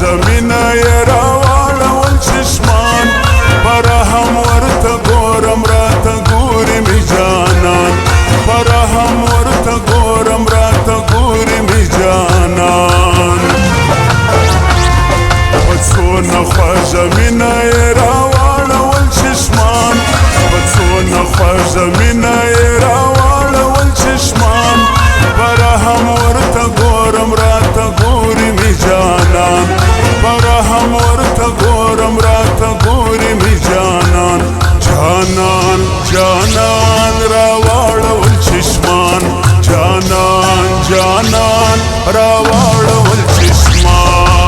زمینه یې راواړول چشمان فرهم ورته ګورم راته ګوري می جانان فرهم ورته ګورم راته ګوري می جانان په څونه خوږه مینه یې راواړول چشمان په څونه خوږه مینه یې راواړول چشمان فرهم ورته ګورم راته ګوري می جانان فرهم ورته ګورم راته ګوري می جانان جانان جانان راواړول چشمان جانان جانان راواړول چشمان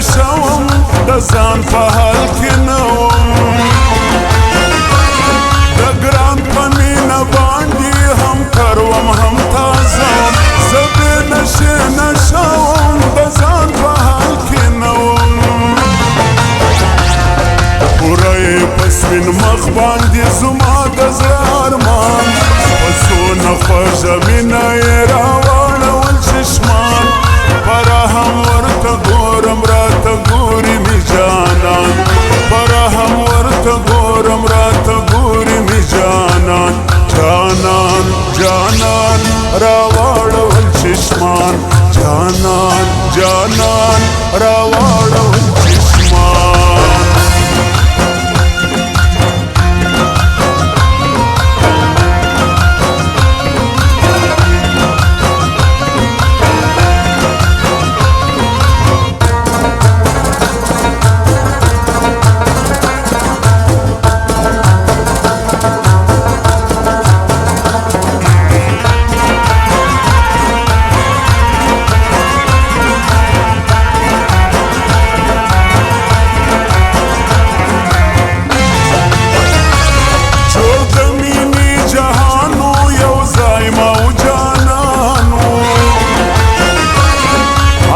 نشوم د ځان په حال کې نه وم د ګران په مینه باندې هم کروم هم تازه وم زه بې نشې نشوم د ځان په حال کې نه وم پوره یې په سپین مخ باندې زما د زړه ارمان په څونه خوږه مینه یې راواړول چشمان فرهم ورته ګورم راته ګوري می جانان فرهم ورته ګورم راته ګوري می جانان جانان جانان راواړول چشمان جانان جانان راواړول چشمان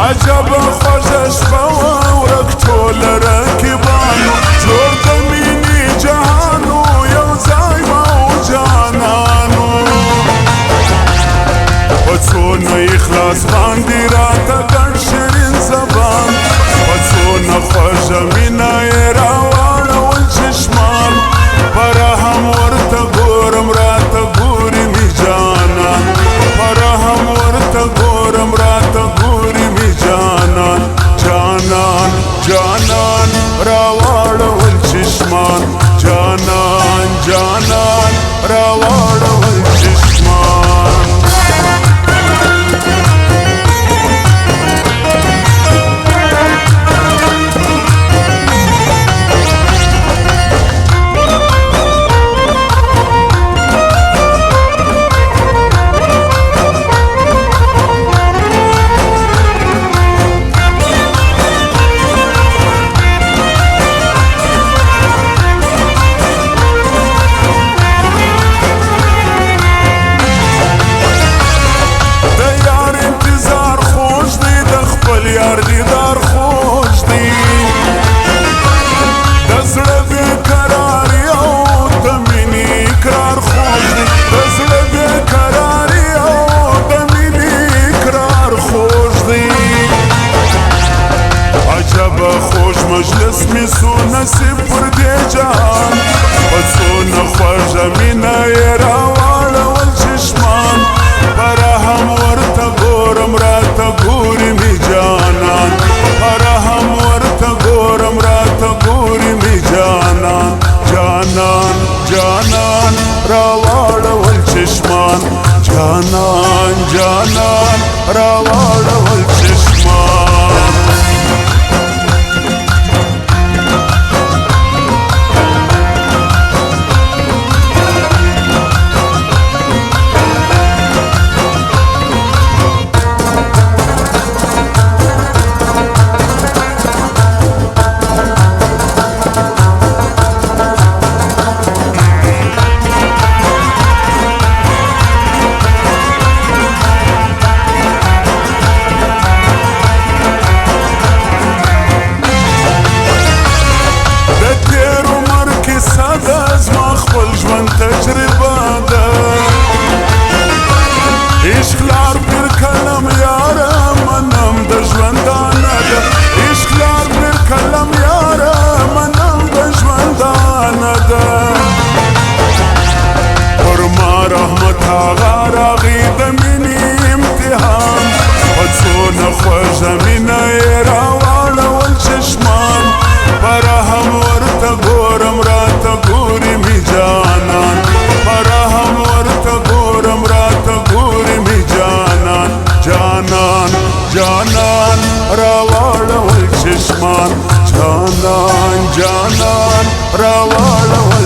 عجبه خوږه شپه وه ورک ټول رقیبانو جوړ د مینې جهانو یو ځای ما و جانانو په څونه اخلاص باندې راته ګڼ شیرین زبان په څونه خوږه مینه یې راواړول چشمان فرهم ورته ګورم راته ګوري می جانان فرهم ورته ګورم راته ګوري می جانان جانان جانان راواړول چشمان جانان جانان راواړول چشمان یار دیدار خوش دی د زړه بېقراري او د مینې اقرار خوش دی د زړه بېقراري او د مینې اقرار خوش دی عجبه خوش مجلس مې سو نصیب پر دې جهان په څونه خوږه مینه یې راواړول چشمان فرهم ورته ګورم راته ګوري می جانان فرهم ورته ګورم راته ګوري می جانان جانان جانان راواړول چشمان جانان جانان راواړول چشمان ژوندانه ده عشق لار ډېر کلم یاره منم د ژوندانه ده پر ما رحمت هغه راغی د مینې امتحان په څونه خوږه مینه یې راواړول چشمان په رحم ورته ګورم راته ګوري مې جانان په رحم ورته ګورم راته ګوري مې جانان جانان جانان راواړول چشمان جانان جانان راواړول